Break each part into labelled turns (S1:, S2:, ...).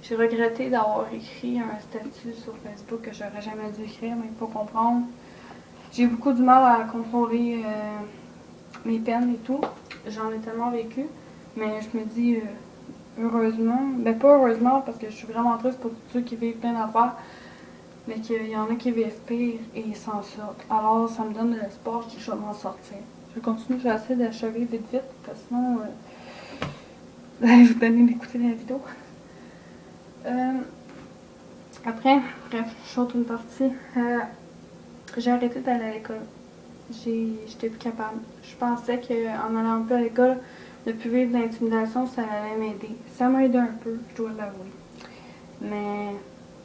S1: J'ai regretté d'avoir écrit un statut sur Facebook que j'aurais jamais dû écrire, mais il faut comprendre. J'ai beaucoup de mal à contrôler mes peines et tout. J'en ai tellement vécu, mais je me dis heureusement, ben pas heureusement parce que je suis vraiment triste pour tous ceux qui vivent plein d'affaires, mais qu'il y en a qui vivent pire et ils s'en sortent. Alors ça me donne de l'espoir, je dis que je vais m'en sortir. Je continue, je vais essayer d'achever vite vite, parce que sinon je vous donner d'écouter la vidéo. Après, bref, je saute une partie. J'ai arrêté d'aller à l'école. J'étais plus capable. Je pensais qu'en allant un peu à l'école, de plus vivre l'intimidation, ça allait m'aider. Ça m'a aidé un peu, je dois l'avouer. Mais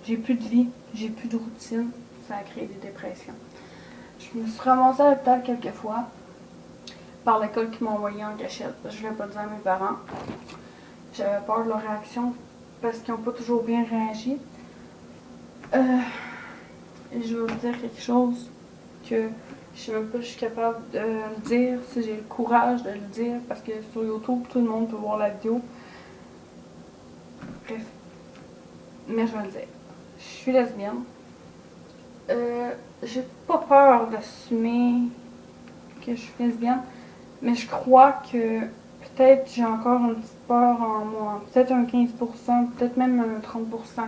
S1: j'ai plus de vie, j'ai plus de routine. Ça a créé des dépressions. Je me suis ramassée à l'hôpital quelques fois par l'école qui m'a envoyée en cachette. Je ne voulais pas dire à mes parents. J'avais peur de leur réaction parce qu'ils n'ont pas toujours bien réagi. Je vais vous dire quelque chose que je sais même pas si je suis capable de le dire, si j'ai le courage de le dire, parce que sur YouTube, tout le monde peut voir la vidéo. Bref. Mais je vais le dire. Je suis lesbienne. J'ai pas peur d'assumer que je suis lesbienne, mais je crois que peut-être j'ai encore une petite peur en moi. Peut-être un 15%, peut-être même un 30%.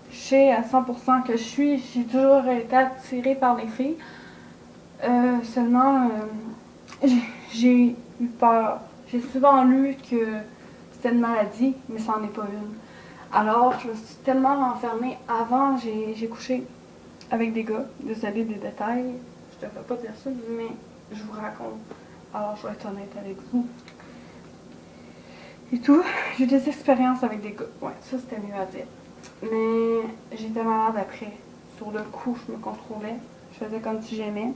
S1: Je sais à 100% que j'ai toujours été attirée par les filles. Seulement, j'ai eu peur. J'ai souvent lu que c'était une maladie, mais ça n'en est pas une. Alors, je me suis tellement renfermée. Avant, j'ai couché avec des gars. Désolée des détails. Je devrais pas dire ça, mais je vous raconte. Alors, je vais être honnête avec vous. Et tout. J'ai eu des expériences avec des gars. Ouais, ça c'était mieux à dire. Mais j'étais malade après. Sur le coup, je me contrôlais. Je faisais comme si j'aimais.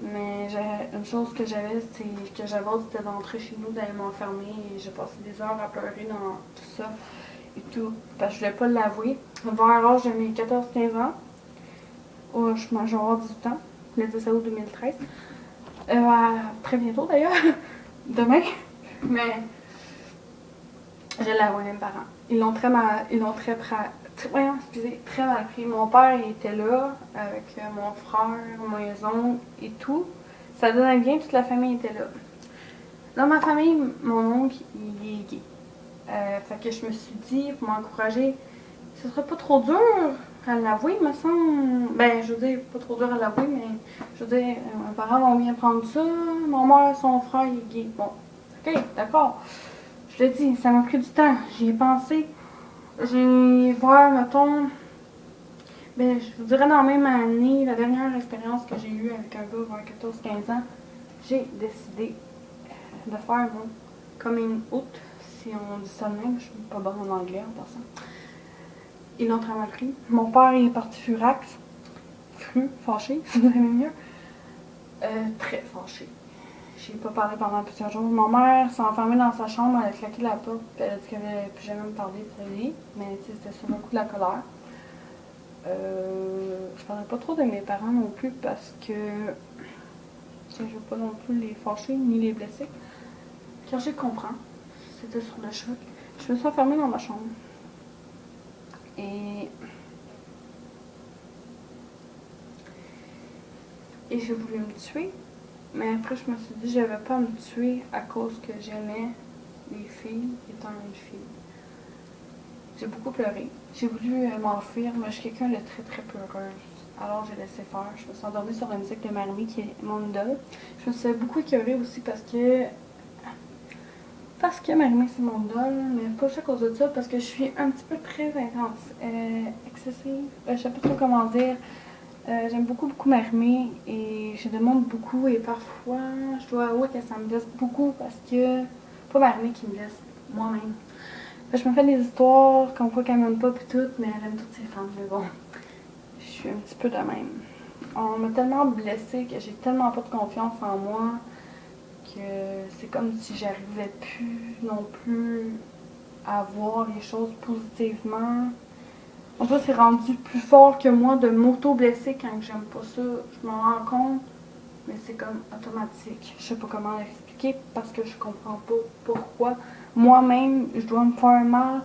S1: Mais une chose que j'avais, c'est que j'avais hâte, c'était d'entrer chez nous, d'aller m'enfermer. Et j'ai passé des heures à pleurer dans tout ça et tout. Parce que je voulais pas l'avouer. Vers l'âge de mes 14-15 ans, je vais avoir 18 ans, le 10 août 2013. Très bientôt d'ailleurs, demain. Mais je l'ai avoué à mes parents. Ils l'ont très mal, très mal pris. Mon père il était là avec mon frère, mes oncles et tout. Ça donnait bien, toute la famille était là. Dans ma famille, mon oncle il est gay. Fait que je me suis dit, pour m'encourager, ce serait pas trop dur à l'avouer, me semble. Ben, je veux dire, pas trop dur à l'avouer, mais je veux dire, mes parents vont bien prendre ça. Mon mère, son frère, il est gay. Bon, ok, d'accord. Je l'ai dit, ça m'a pris du temps. J'y ai pensé. J'ai voir, mettons, ben, je vous dirais dans la même année, la dernière expérience que j'ai eue avec un gars vers 14-15 ans, j'ai décidé de faire mon coming out, si on dit ça de même. Je suis pas bonne en anglais en passant. Ils l'ont très mal pris. Mon père est parti furax. Fâché, si vous aimez mieux. Très fâché. J'ai pas parlé pendant plusieurs jours. Ma mère s'est enfermée dans sa chambre, elle a claqué la porte, puis elle a dit qu'elle n'allait plus jamais me parler de lui. Mais c'était sur le coup de la colère. Je parlais pas trop de mes parents non plus parce que je veux pas non plus les fâcher ni les blesser. Car je comprends. C'était sur le choc. Je me suis enfermée dans ma chambre. Et j'ai voulu me tuer. Mais après, je me suis dit que je n'avais pas à me tuer à cause que j'aimais les filles étant une fille. J'ai beaucoup pleuré. J'ai voulu m'enfuir, mais je suis quelqu'un de très très pleureuse. Alors j'ai laissé faire. Je me suis endormie sur la musique de Marmy, qui est mon idole. Je me suis beaucoup écœurée aussi parce que Marmy c'est mon idole, mais pas juste à cause de ça, parce que je suis un petit peu très intense, excessive. Je sais pas trop comment dire. J'aime beaucoup Marmy et je demande beaucoup et parfois je dois avouer que ça me blesse beaucoup parce que pas Marmy qui me blesse, moi-même. Je me fais des histoires comme quoi qu'elle m'aime pas pis tout, mais elle aime toutes ses femmes, mais bon, je suis un petit peu de même. On m'a tellement blessée que j'ai tellement pas de confiance en moi que c'est comme si j'arrivais plus non plus à voir les choses positivement. En fait, c'est rendu plus fort que moi de m'auto-blesser quand j'aime pas ça. Je m'en rends compte, mais c'est comme automatique. Je sais pas comment l'expliquer parce que je comprends pas pourquoi. Moi-même, je dois me faire mal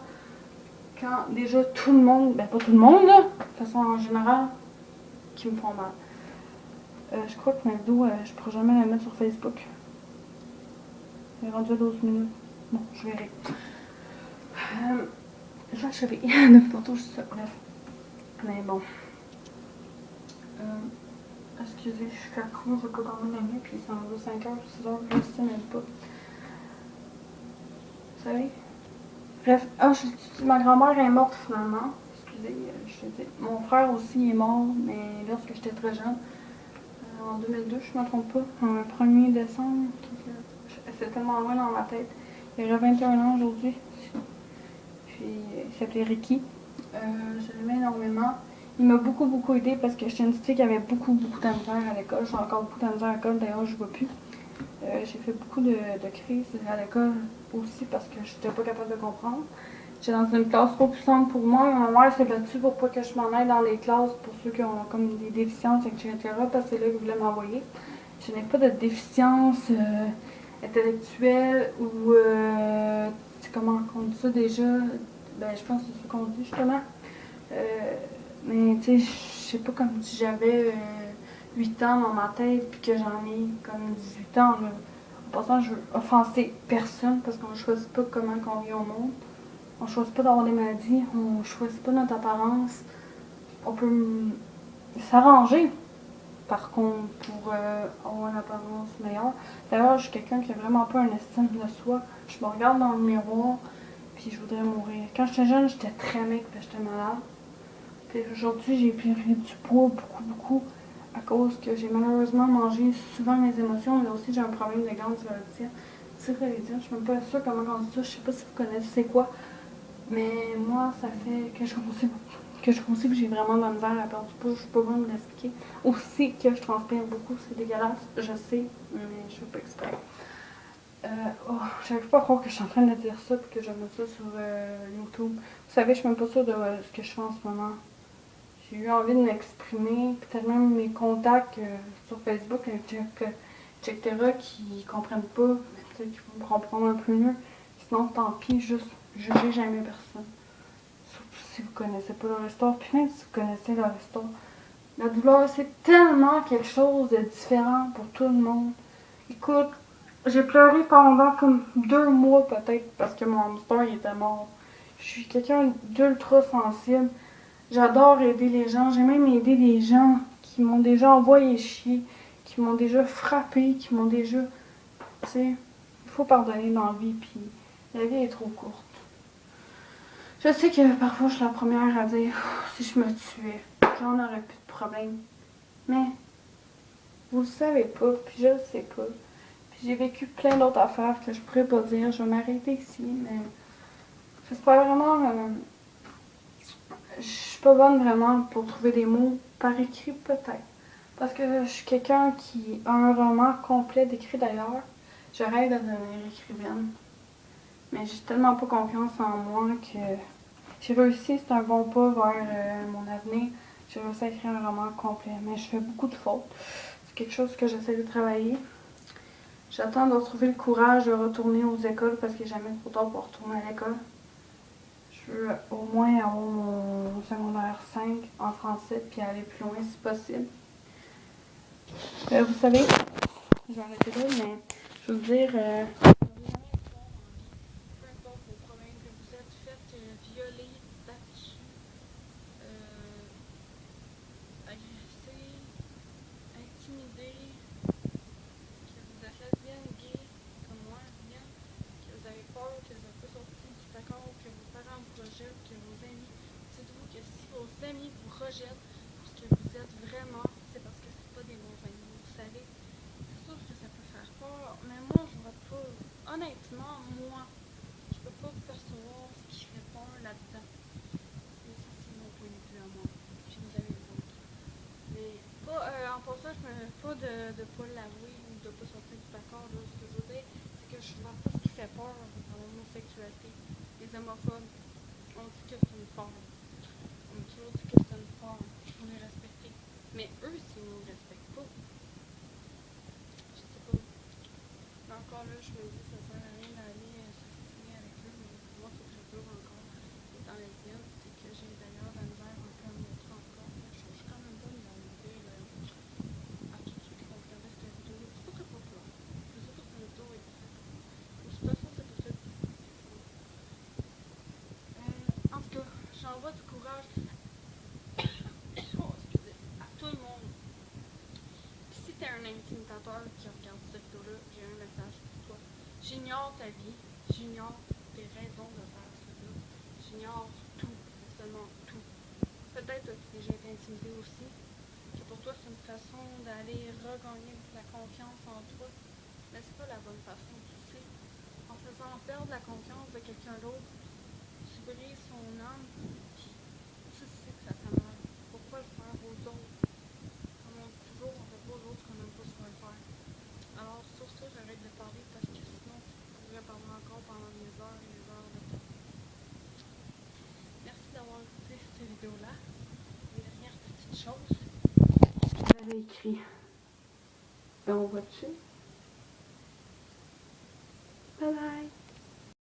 S1: quand déjà tout le monde, ben pas tout le monde là, de façon en général, qui me font mal. Je crois que ma vidéo, je pourrais jamais la mettre sur Facebook. Elle est rendue à 12 minutes. Bon, je verrai. Je vais achever. Depuis tantôt, juste ça. Bref. Mais bon. Excusez, je suis accro, je vais pas dormir la nuit, puis ça en vaut 5 heures, 6 heures, je sais même pas. Vous savez? Bref, ma grand-mère est morte finalement. Excusez, je te dis. Mon frère aussi est mort, mais lorsque j'étais très jeune. En 2002, je me trompe pas. Le 1er décembre. C'est tellement loin dans ma tête. Il aurait 21 ans aujourd'hui. Puis il s'appelait Ricky. Je l'aimais énormément. Il m'a beaucoup aidé parce que j'étais une fille qui avait beaucoup de misère à l'école. J'ai encore beaucoup de misère à l'école, d'ailleurs je ne vois plus. J'ai fait beaucoup de crises à l'école aussi parce que je n'étais pas capable de comprendre. J'étais dans une classe trop puissante pour moi. Ma mère s'est battue pour pas que je m'en aille dans les classes pour ceux qui ont comme des déficiences, etc. parce que c'est là qu'ils voulaient m'envoyer. Je n'ai pas de déficience intellectuelle ou comment on dit ça déjà? Ben je pense que c'est ce qu'on dit justement. Mais tu sais, je sais pas comme si j'avais 8 ans dans ma tête puis que j'en ai comme 18 ans. Là. En passant, je veux offenser personne parce qu'on choisit pas comment on vit au monde. On choisit pas d'avoir des maladies, on choisit pas notre apparence. On peut s'arranger, par contre, pour avoir une apparence meilleure. D'ailleurs, je suis quelqu'un qui a vraiment pas une estime de soi. Je me regarde dans le miroir, puis je voudrais mourir. Quand j'étais jeune, j'étais très maigre, puis j'étais malade. Puis aujourd'hui, j'ai pris du poids beaucoup, à cause que j'ai malheureusement mangé souvent mes émotions, mais aussi j'ai un problème de glandes thyroïdiennes. Thyroïdienne, je suis même pas sûre comment on dit ça, je sais pas si vous connaissez c'est quoi. Mais moi, ça fait que je grossis que j'ai vraiment de la misère à perdre du poids. Je suis pas bonne de l'expliquer. Aussi que je transpire beaucoup, c'est dégueulasse, je sais, mais je fais pas exprès. Oh, j'arrive pas à croire que je suis en train de dire ça et que je mets ça sur YouTube. Vous savez, je suis même pas sûre de ce que je fais en ce moment. J'ai eu envie de m'exprimer, peut-être même mes contacts sur Facebook, etc., qui comprennent pas, mais peut-être qu'ils vont me comprendre un peu mieux. Sinon, tant pis, juste jugez jamais personne. Surtout si vous connaissez pas leur histoire, puis même si vous connaissez leur histoire. La douleur, c'est tellement quelque chose de différent pour tout le monde. Écoute, j'ai pleuré pendant comme 2 mois peut-être parce que mon hamster il était mort. Je suis quelqu'un d'ultra sensible. J'adore aider les gens. J'ai même aidé des gens qui m'ont déjà envoyé chier, qui m'ont déjà frappé, qui m'ont déjà... Tu sais, il faut pardonner dans la vie, puis la vie est trop courte. Je sais que parfois je suis la première à dire si je me tuais, j'en aurais plus de problème. Mais vous le savez pas, puis je le sais pas. Puis j'ai vécu plein d'autres affaires que je pourrais pas dire. Je vais m'arrêter ici, mais j'espère vraiment. Je suis pas bonne vraiment pour trouver des mots par écrit peut-être. Parce que je suis quelqu'un qui a un roman complet d'écrit d'ailleurs. Je rêve de devenir écrivaine. Mais j'ai tellement pas confiance en moi que j'ai réussi, c'est un bon pas vers mon avenir. J'ai réussi à écrire un roman complet, mais je fais beaucoup de fautes. C'est quelque chose que j'essaie de travailler. J'attends de retrouver le courage de retourner aux écoles parce qu'il n'est jamais trop tard pour retourner à l'école. Je veux au moins avoir mon secondaire 5 en français puis aller plus loin si possible. Vous savez, je vais arrêter là, mais je veux vous dire, peu importe vos problèmes, que vous êtes fait violer, battu, agressé, intimidé, que vous êtes lesbienne, gay, comme moi, lesbienne, que vous avez peur, que vous n'êtes pas sorti du placard, que vos parents vous rejettent, que vos amis, dites-vous que si vos amis vous rejettent pour ce que vous êtes vraiment, c'est parce que c'est pas des bons amis, vous savez. C'est sûr que ça peut faire peur, mais moi je vois pas, honnêtement, moi, je peux pas percevoir ce qui fait peur là-dedans. Mais ça, c'est mon point de vue à moi. Puis vous avez le vôtre. Mais pas, en passant, je me pas de pas l'avouer ou de pas sortir du placard. Là. Ce que je veux dire, c'est que je vois pas ce qui fait peur dans l'homosexualité. Les homophobes, on dit que c'est une forme. On me toujours dit que c'est une forme. Il faut les respecter. Mais eux, s'ils ne nous respectent pas, je sais pas. Mais encore là, je me dis, ça sert à rien d'aller s'associer avec eux. Mais moi, il faut que je dure encore étant lesbienne. j'envoie du courage oh, excusez, à tout le monde. Puis si t'es un intimidateur qui regarde cette vidéo-là, j'ai un message pour toi. J'ignore ta vie, j'ignore tes raisons de faire cela, j'ignore tout, absolument tout. Peut-être as-tu déjà été intimidé aussi, que pour toi c'est une façon d'aller regagner la confiance en toi, mais c'est pas la bonne façon, tu sais. En faisant perdre la confiance de quelqu'un d'autre, tu brises son âme, puis tu sais que ça fait mal. Pourquoi le faire aux autres? Comme on dit toujours, on fait pas aux autres ce qu'on n'aime pas se faire faire. Alors sur ça, j'arrête de parler parce que sinon, je pourrais parler encore pendant des heures et des heures de temps. Merci d'avoir écouté cette vidéo-là. Une dernière petite chose. J'avais écrit. Et on voit dessus.